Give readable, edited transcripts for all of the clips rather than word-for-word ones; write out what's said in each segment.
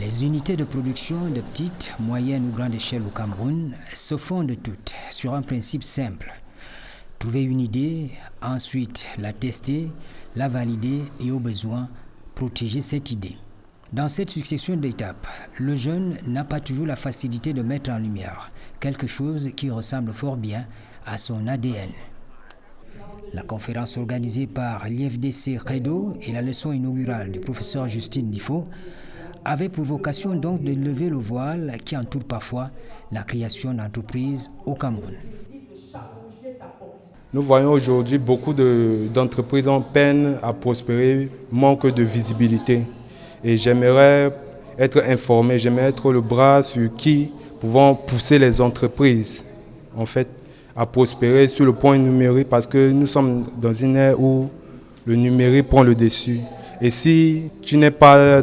Les unités de production de petite, moyenne ou grande échelle au Cameroun se fondent toutes sur un principe simple. Trouver une idée, ensuite la tester, la valider et au besoin, protéger cette idée. Dans cette succession d'étapes, le jeune n'a pas toujours la facilité de mettre en lumière quelque chose qui ressemble fort bien à son ADN. La conférence organisée par l'IFDC Credo et la leçon inaugurale du professeur Justine Difo avait pour vocation donc de lever le voile qui entoure parfois la création d'entreprises au Cameroun. Nous voyons aujourd'hui beaucoup d'entreprises en peine à prospérer, manque de visibilité. Et j'aimerais être informé, j'aimerais être le bras sur qui pouvons pousser les entreprises en fait, à prospérer sur le point numérique parce que nous sommes dans une ère où le numérique prend le dessus. Et si tu n'es pas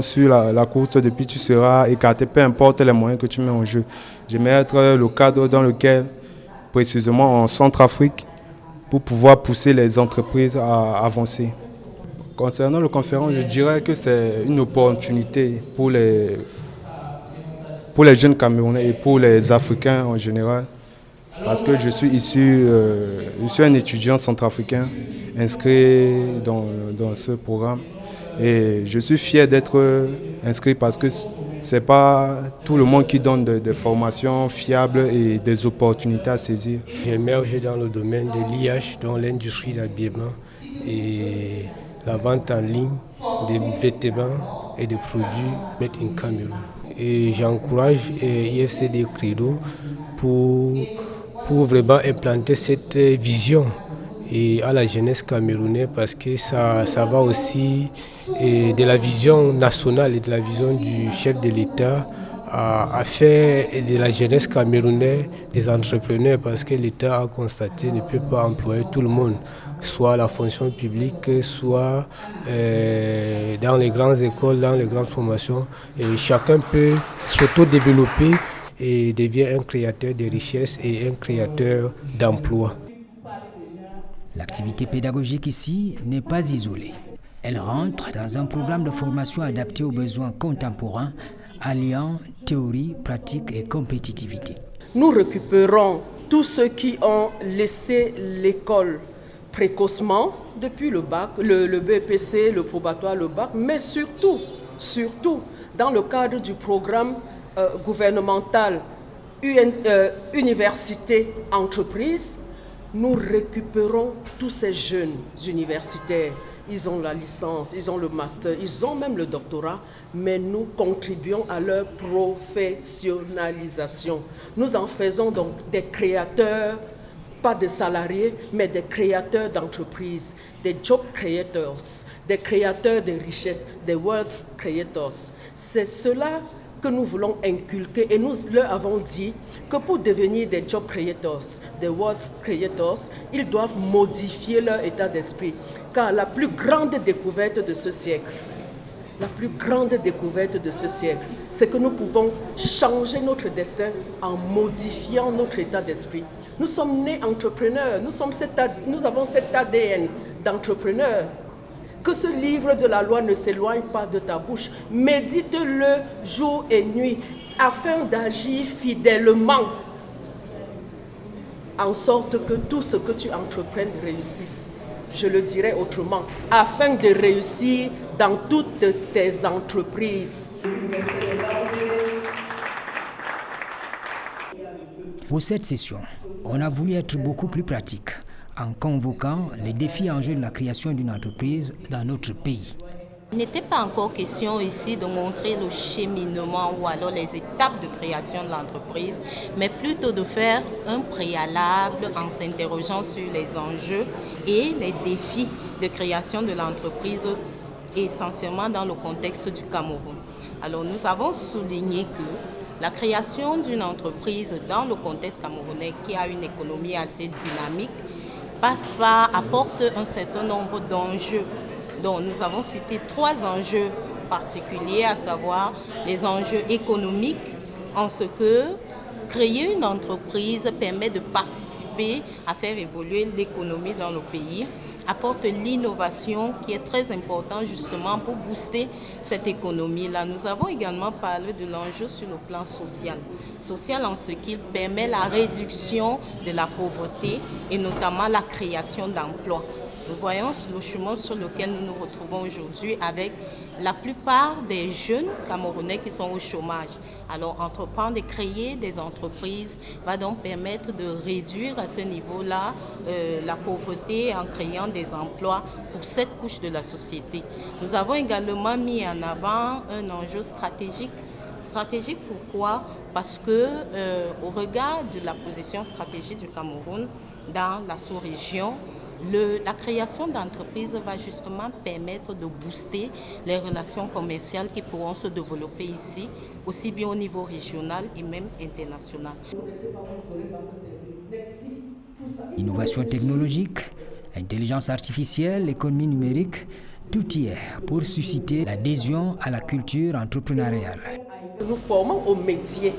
sur la course depuis, tu seras écarté, peu importe les moyens que tu mets en jeu. J'aimerais être le cadre dans lequel, précisément en Centrafrique, pour pouvoir pousser les entreprises à avancer. Concernant le conférence, je dirais que c'est une opportunité pour les jeunes Camerounais et pour les Africains en général. Parce que je suis un étudiant centrafricain inscrit dans ce programme. Et je suis fier d'être inscrit parce que ce n'est pas tout le monde qui donne des formations fiables et des opportunités à saisir. J'émerge dans le domaine de l'IH, dans l'industrie d'habillement et la vente en ligne des vêtements et des produits made in Cameroun. Et j'encourage IFCD Credo pour vraiment implanter cette vision et à la jeunesse camerounaise parce que ça va aussi de la vision nationale et de la vision du chef de l'État à faire de la jeunesse camerounaise des entrepreneurs parce que l'État a constaté ne peut pas employer tout le monde, soit la fonction publique, soit dans les grandes écoles, dans les grandes formations. Et chacun peut s'auto-développer et devient un créateur de richesses et un créateur d'emplois. L'activité pédagogique ici n'est pas isolée. Elle rentre dans un programme de formation adapté aux besoins contemporains, alliant théorie, pratique et compétitivité. Nous récupérons tous ceux qui ont laissé l'école précocement, depuis le bac, le BPC, le probatoire, le bac, mais surtout, dans le cadre du programme gouvernemental université entreprise, nous récupérons tous ces jeunes universitaires. Ils ont la licence, ils ont le master, ils ont même le doctorat, mais nous contribuons à leur professionnalisation. Nous en faisons donc des créateurs, pas des salariés, mais des créateurs d'entreprises, des job creators, des créateurs de richesses, des wealth creators. C'est cela que nous voulons inculquer et nous leur avons dit que pour devenir des job creators, des wealth creators, ils doivent modifier leur état d'esprit. Car la plus grande découverte de ce siècle, c'est que nous pouvons changer notre destin en modifiant notre état d'esprit. Nous sommes nés entrepreneurs, nous avons cet ADN d'entrepreneurs. Que ce livre de la loi ne s'éloigne pas de ta bouche. Médite-le jour et nuit afin d'agir fidèlement en sorte que tout ce que tu entreprennes réussisse. Je le dirais autrement, afin de réussir dans toutes tes entreprises. Pour cette session, on a voulu être beaucoup plus pratique en convoquant les défis en jeu de la création d'une entreprise dans notre pays. Il n'était pas encore question ici de montrer le cheminement ou alors les étapes de création de l'entreprise, mais plutôt de faire un préalable en s'interrogeant sur les enjeux et les défis de création de l'entreprise, essentiellement dans le contexte du Cameroun. Alors nous avons souligné que la création d'une entreprise dans le contexte camerounais qui a une économie assez dynamique apporte un certain nombre d'enjeux. Donc nous avons cité 3 enjeux particuliers, à savoir les enjeux économiques, en ce que créer une entreprise permet de participer à faire évoluer l'économie dans le pays. apporte l'innovation qui est très importante justement pour booster cette économie-là. Nous avons également parlé de l'enjeu sur le plan social. Social en ce qu'il permet la réduction de la pauvreté et notamment la création d'emplois. Nous voyons le chemin sur lequel nous nous retrouvons aujourd'hui avec la plupart des jeunes Camerounais qui sont au chômage. Alors, entreprendre et créer des entreprises va donc permettre de réduire à ce niveau-là la pauvreté en créant des emplois pour cette couche de la société. Nous avons également mis en avant un enjeu stratégique. Stratégique pourquoi? Parce que au regard de la position stratégique du Cameroun dans la sous-région, la création d'entreprises va justement permettre de booster les relations commerciales qui pourront se développer ici, aussi bien au niveau régional et même international. Innovation technologique, intelligence artificielle, économie numérique, tout y est pour susciter l'adhésion à la culture entrepreneuriale. Nous formons au métier.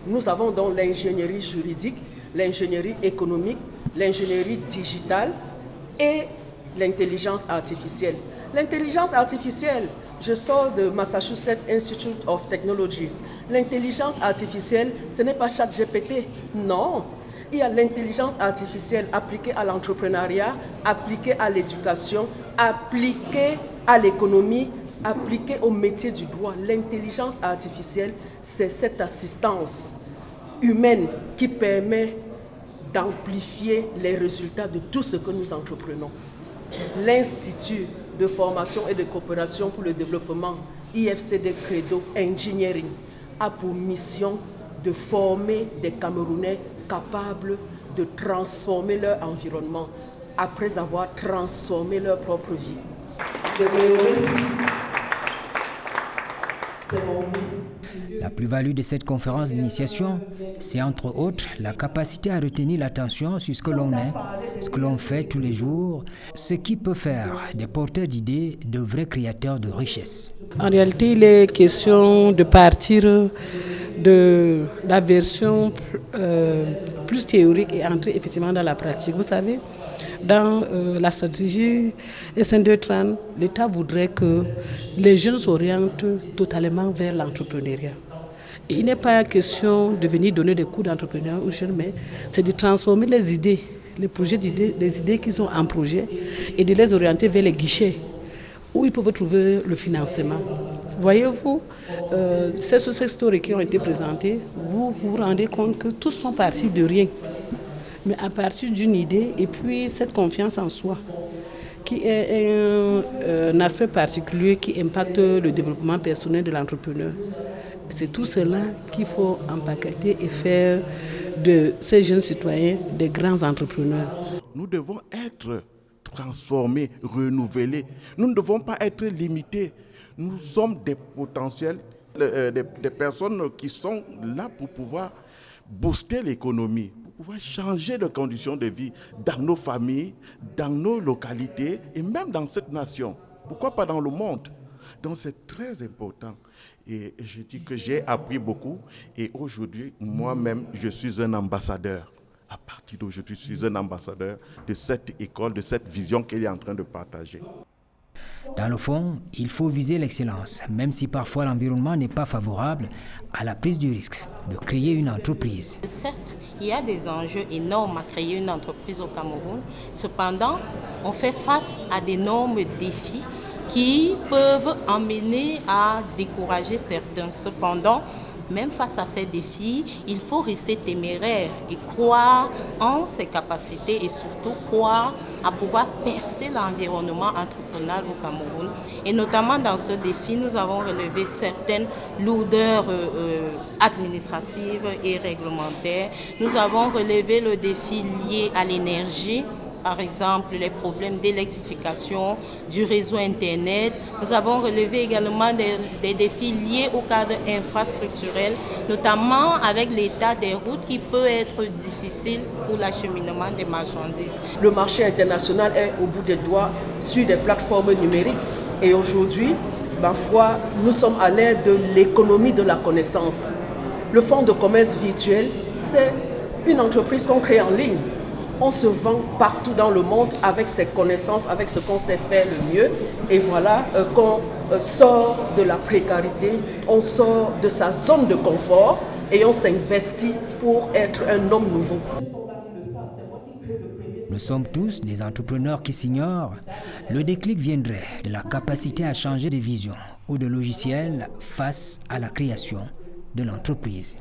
Nous avons donc l'ingénierie juridique, l'ingénierie économique, l'ingénierie digitale et l'intelligence artificielle. L'intelligence artificielle, je sors de Massachusetts Institute of Technologies. L'intelligence artificielle, ce n'est pas ChatGPT, non. Il y a l'intelligence artificielle appliquée à l'entrepreneuriat, appliquée à l'éducation, appliquée à l'économie, appliquée au métier du droit. L'intelligence artificielle, c'est cette assistance humaine qui permet d'amplifier les résultats de tout ce que nous entreprenons. L'Institut de formation et de coopération pour le développement, IFCD Credo Engineering, a pour mission de former des Camerounais capables de transformer leur environnement après avoir transformé leur propre vie. Je me remercie. C'est mon fils. La plus-value de cette conférence d'initiation, c'est entre autres la capacité à retenir l'attention sur ce que l'on est, ce que l'on fait tous les jours, ce qui peut faire des porteurs d'idées de vrais créateurs de richesse. En réalité, il est question de partir de la version plus théorique et entrer effectivement dans la pratique. Vous savez, dans la stratégie SN230, l'État voudrait que les jeunes s'orientent totalement vers l'entrepreneuriat. Et il n'est pas question de venir donner des cours d'entrepreneuriat aux jeunes, mais c'est de transformer les idées, les projets d'idées, les idées qu'ils ont en projet et de les orienter vers les guichets où ils peuvent trouver le financement. Voyez-vous, ces success stories qui ont été présentées, vous vous rendez compte que tous sont partis de rien, mais à partir d'une idée et puis cette confiance en soi, qui est un aspect particulier qui impacte le développement personnel de l'entrepreneur. C'est tout cela qu'il faut empaqueter et faire de ces jeunes citoyens des grands entrepreneurs. Nous devons être transformés, renouvelés. Nous ne devons pas être limités. Nous sommes des potentiels, des personnes qui sont là pour pouvoir booster l'économie, pour pouvoir changer de conditions de vie dans nos familles, dans nos localités et même dans cette nation. Pourquoi pas dans le monde? Donc c'est très important. Et je dis que j'ai appris beaucoup et aujourd'hui, moi-même, je suis un ambassadeur. À partir d'aujourd'hui, je suis un ambassadeur de cette école, de cette vision qu'elle est en train de partager. Dans le fond, il faut viser l'excellence, même si parfois l'environnement n'est pas favorable à la prise du risque de créer une entreprise. Certes, il y a des enjeux énormes à créer une entreprise au Cameroun. Cependant, on fait face à d'énormes défis qui peuvent emmener à décourager certains. Cependant, même face à ces défis, il faut rester téméraire et croire en ses capacités et surtout croire à pouvoir percer l'environnement entrepreneurial au Cameroun. Et notamment dans ce défi, nous avons relevé certaines lourdeurs administratives et réglementaires. Nous avons relevé le défi lié à l'énergie. Par exemple, les problèmes d'électrification du réseau Internet. Nous avons relevé également des défis liés au cadre infrastructurel, notamment avec l'état des routes qui peut être difficile pour l'acheminement des marchandises. Le marché international est au bout des doigts sur des plateformes numériques. Et aujourd'hui, ma foi, nous sommes à l'ère de l'économie de la connaissance. Le fonds de commerce virtuel, c'est une entreprise qu'on crée en ligne. on se vend partout dans le monde avec ses connaissances, avec ce qu'on sait faire le mieux. Et voilà qu'on sort de la précarité, on sort de sa zone de confort et on s'investit pour être un homme nouveau. Nous sommes tous des entrepreneurs qui s'ignorent. Le déclic viendrait de la capacité à changer de vision ou de logiciel face à la création de l'entreprise.